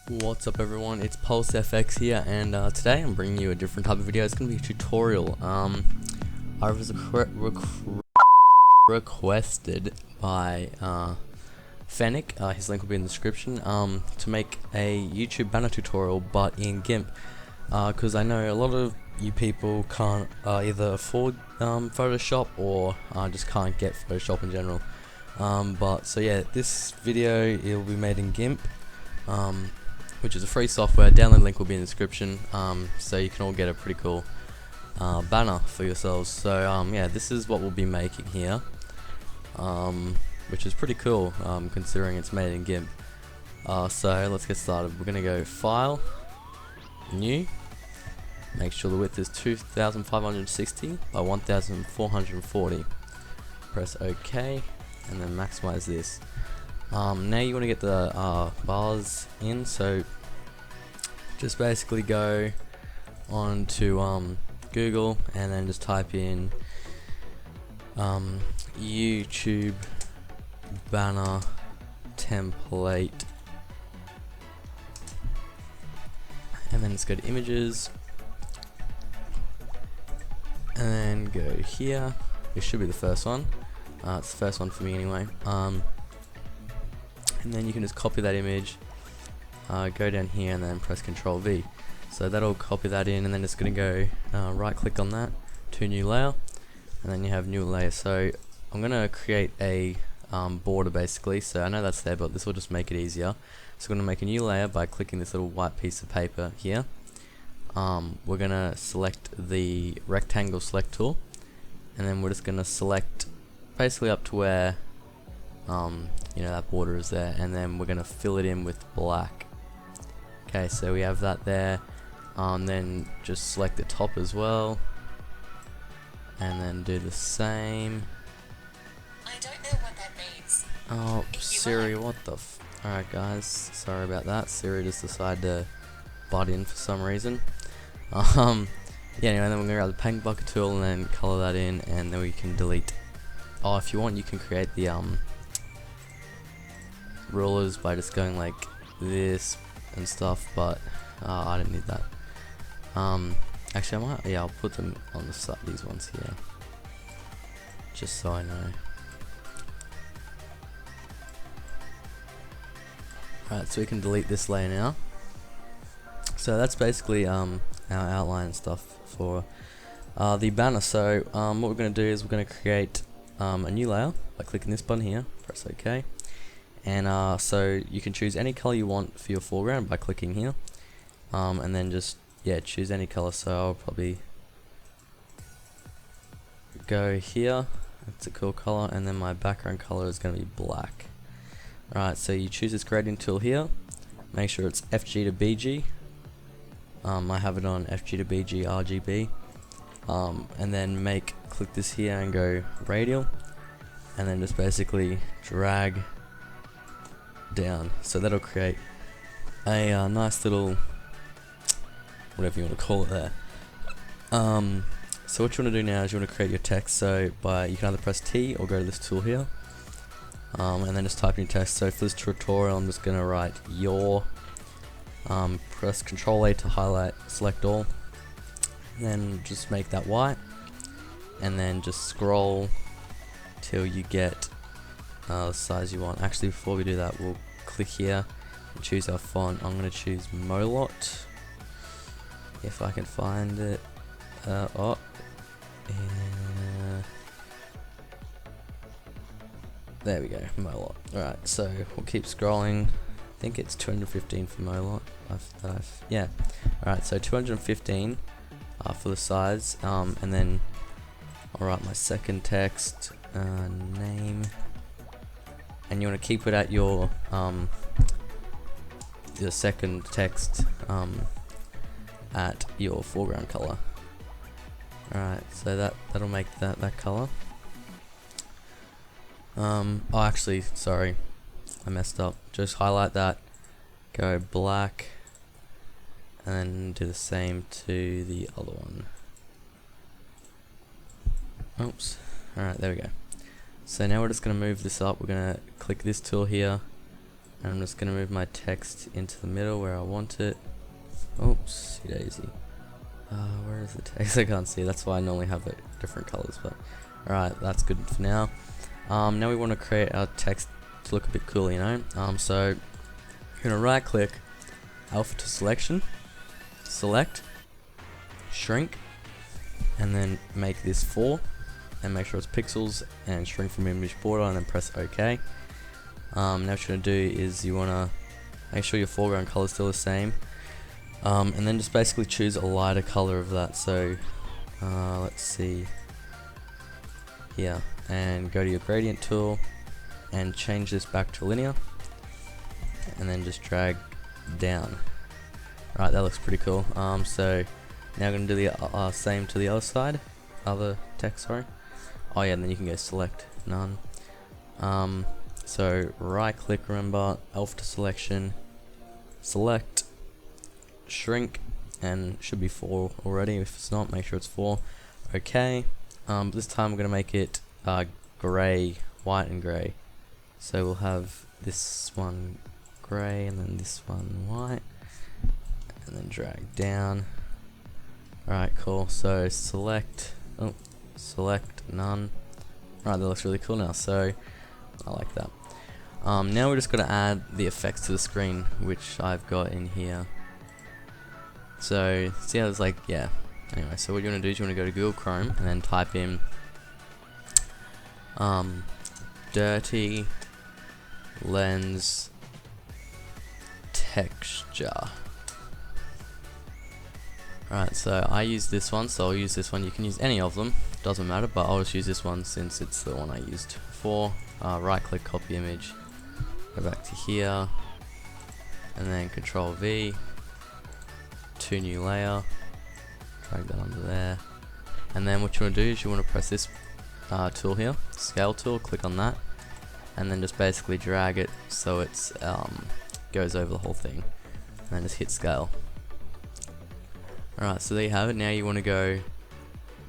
What's up everyone, it's PulseFX here, and today I'm bringing you a different type of video. It's going to be a tutorial. I was requested by Fennec, his link will be in the description, to make a YouTube banner tutorial but in Gimp, because I know a lot of you people can't either afford Photoshop or just can't get Photoshop in general. So yeah, this video will be made in Gimp, which is a free software. Download link will be in the description, so you can all get a pretty cool banner for yourselves. So yeah, this is what we'll be making here, which is pretty cool considering it's made in Gimp. So let's get started. We're gonna go File, New. Make sure the width is 2560 by 1440. Press OK, and then maximize this. Now you want to get the bars in, so just basically go on to Google and then just type in YouTube banner template, and then just go to images and then go here. This should be the first one. It's the first one for me anyway. And then you can just copy that image, go down here and then press Ctrl V. So that'll copy that in, and then it's going to go right click on that to new layer, and then you have new layer. So I'm going to create a border basically, so I know that's there but this will just make it easier. So I'm going to make a new layer by clicking this little white piece of paper here. We're going to select the rectangle select tool, and then we're just going to select basically up to where you know, that border is there, and then we're going to fill it in with black. Okay, so we have that there. Then just select the top as well, and then do the same. I don't know what that means. Oh, Siri, what the f... Alright guys, sorry about that. Siri just decided to butt in for some reason. Yeah, anyway, then we're going to grab the paint bucket tool and then color that in, and then we can delete. Oh, if you want, you can create the rulers by just going like this and stuff, but I don't need that. Actually I might, yeah, I'll put them on the side, these ones here, just so I know. Alright, so we can delete this layer now. So that's basically our outline and stuff for the banner. So what we're going to do is we're going to create a new layer by clicking this button here, press OK. And so you can choose any color you want for your foreground by clicking here, and then just choose any color. So I'll probably go here. That's a cool color, and then my background color is going to be black. Alright, so you choose this gradient tool here. Make sure it's FG to BG. I have it on FG to BG RGB, and then click this here and go radial, and then just basically drag down, so that'll create a nice little whatever you want to call it there. So what you want to do now is you want to create your text. So you can either press T or go to this tool here, and then just type in your text. So for this tutorial I'm just going to write your, press Ctrl A to highlight, select all, and then just make that white, and then just scroll till you get the size you want. Actually, before we do that, we'll click here and choose our font. I'm going to choose Molot, if I can find it. There we go, Molot. Alright, so we'll keep scrolling. I think it's 215 for Molot. Yeah. Alright, so 215 for the size, and then I'll write my second text, name. And you want to keep it at your second text at your foreground color. Alright, so that'll make that color. Oh, actually, sorry, I messed up. Just highlight that, go black, and then do the same to the other one. Oops. Alright, there we go. So now we're just going to move this up. We're going to click this tool here, and I'm just gonna move my text into the middle where I want it. Oops, daisy. Where is the text? I can't see. That's why I normally have it different colors. But alright, that's good for now. Now we want to create our text to look a bit cool, you know. So you're gonna right click, alpha to selection, select, shrink, and then make this 4, and make sure it's pixels, and shrink from image border, and then press OK. Now what you're gonna do is you wanna make sure your foreground color is still the same. And then just basically choose a lighter color of that. So let's see here, and go to your gradient tool and change this back to linear, and then just drag down. Right, that looks pretty cool. So now I'm gonna do the same to the other side, other text, sorry. Oh yeah, and then you can go select none. So right click, remember, alpha to selection, select, shrink, and it should be 4 already. If it's not, make sure it's 4. Okay. This time we're gonna make it gray, white and gray. So we'll have this one gray and then this one white, and then drag down. Alright, cool. So select none. Right, that looks really cool now. So I like that. Now we're just gonna add the effects to the screen, which I've got in here. So see how it's like, yeah. Anyway, so what you want to do is you want to go to Google Chrome and then type in dirty lens texture. Right, so I use this one, so I'll use this one. You can use any of them, doesn't matter, but I'll just use this one since it's the one I used before. Right click, copy image, go back to here, and then Control V, to new layer, drag that under there, and then what you want to do is you want to press this tool here, scale tool, click on that, and then just basically drag it so it's goes over the whole thing, and then just hit scale. Alright, so there you have it. Now you want to go,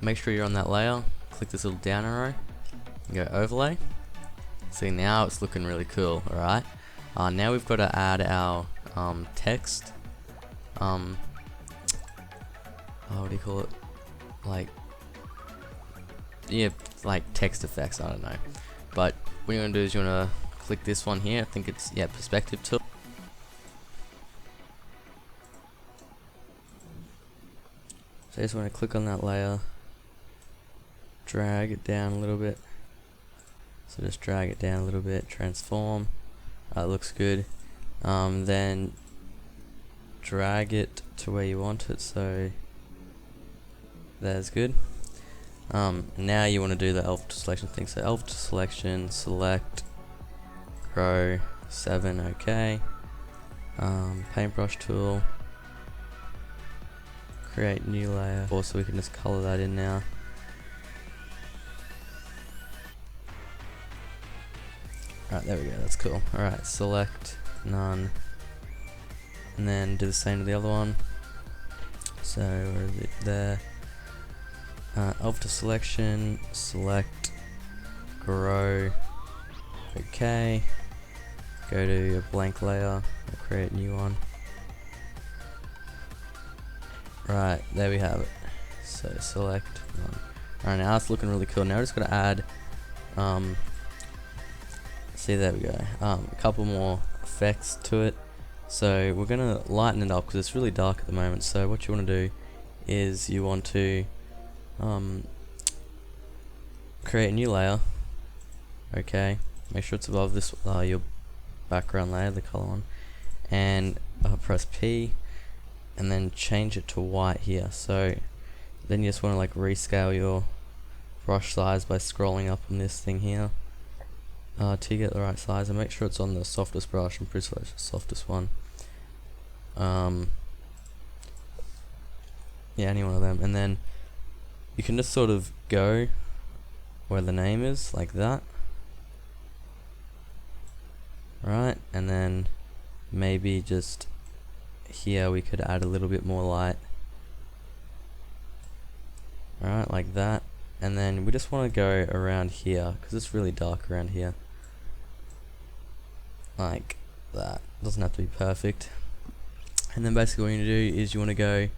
make sure you're on that layer, click this little down arrow, and go overlay. See, now it's looking really cool. Alright, now we've got to add our text. What do you call it? Like, yeah, like text effects, I don't know. But what you're gonna do is you wanna click this one here. I think it's, yeah, perspective tool. So I just wanna click on that layer, drag it down a little bit. So just drag it down a little bit, transform. Looks good. Then drag it to where you want it. So that's good. Now you want to do the alpha to selection thing. So alpha to selection, select, grow, 7, okay. Paintbrush tool, create new layer. Also, we can just color that in now. Alright, there we go, that's cool. Alright, select, none, and then do the same to the other one. So, where is it? There. Alpha to selection, select, grow, okay. Go to a blank layer, create a new one. Right, there we have it. So select none. Alright, now it's looking really cool. Now we're just gonna add, see, there we go, a couple more effects to it. So we're gonna lighten it up because it's really dark at the moment. So what you want to do is you want to create a new layer. Okay, make sure it's above this your background layer, the color one, and press P, and then change it to white here. So then you just want to like rescale your brush size by scrolling up on this thing here to get the right size, and make sure it's on the softest brush. I'm pretty sure it's the softest one. Yeah, any one of them, and then you can just sort of go where the name is, like that. Right, and then maybe just here we could add a little bit more light. Alright, like that. And then we just want to go around here because it's really dark around here. Like that. Doesn't have to be perfect. And then basically what you want to do is you want to go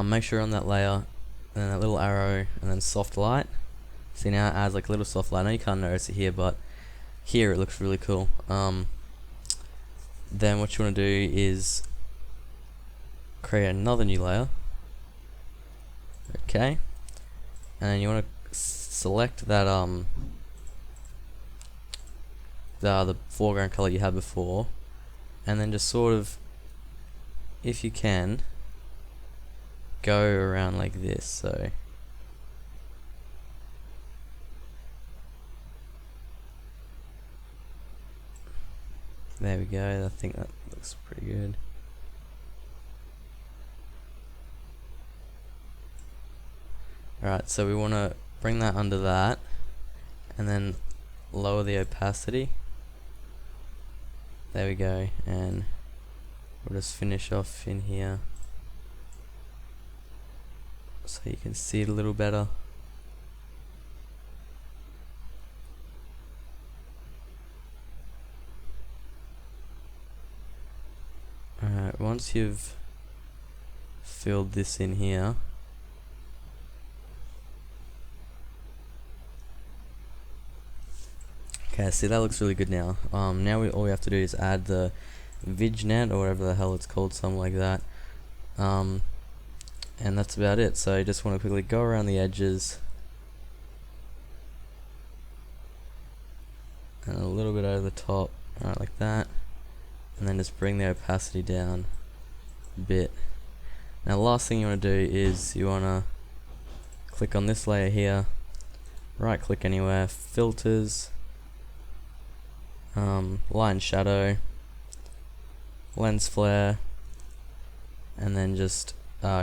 make sure you're on that layer, and then that little arrow, and then soft light. See, now it adds like a little soft light. I know you can't notice it here, but here it looks really cool. Then what you want to do is create another new layer. Okay, and then you want to select that the foreground color you had before, and then just sort of, if you can, go around like this. So there we go. I think that looks pretty good. Alright, so we want to bring that under that, and then lower the opacity. There we go, and we'll just finish off in here so you can see it a little better. Alright, once you've filled this in here, okay, see, that looks really good now. Now all we have to do is add the VigNet or whatever the hell it's called, something like that. And that's about it. So you just want to quickly go around the edges and a little bit over the top, right, like that, and then just bring the opacity down a bit. Now the last thing you want to do is you want to click on this layer here, right click anywhere, filters, light and shadow, lens flare, and then just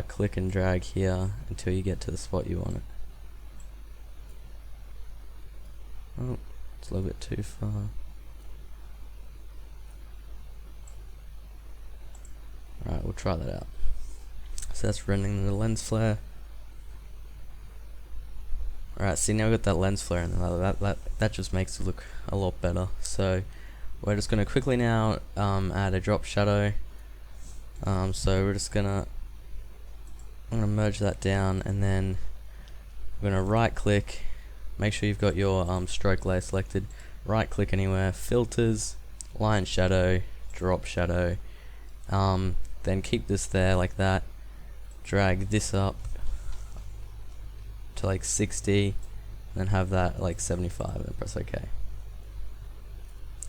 click and drag here until you get to the spot you want it. Oh, it's a little bit too far. Alright, we'll try that out. So that's rendering the lens flare. Alright, see, now we've got that lens flare, and that just makes it look a lot better. So we're just going to quickly now add a drop shadow. So we're just I'm gonna merge that down, and then we're gonna right click, make sure you've got your stroke layer selected, right click anywhere, filters, line shadow, drop shadow, then keep this there like that, drag this up to like 60, and then have that like 75, and press OK.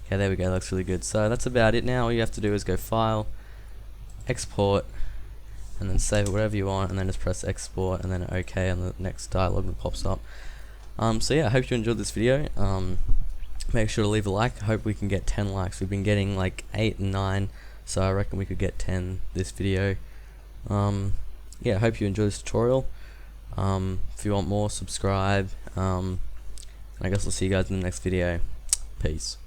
Okay, there we go, looks really good. So that's about it now. All you have to do is go File, Export, and then save it whatever you want, and then just press export, and then OK on the next dialog that pops up. So yeah, I hope you enjoyed this video. Make sure to leave a like. I hope we can get 10 likes. We've been getting like 8 and 9, so I reckon we could get 10 this video. Yeah, I hope you enjoyed this tutorial. If you want more, subscribe, and I guess I'll see you guys in the next video. Peace.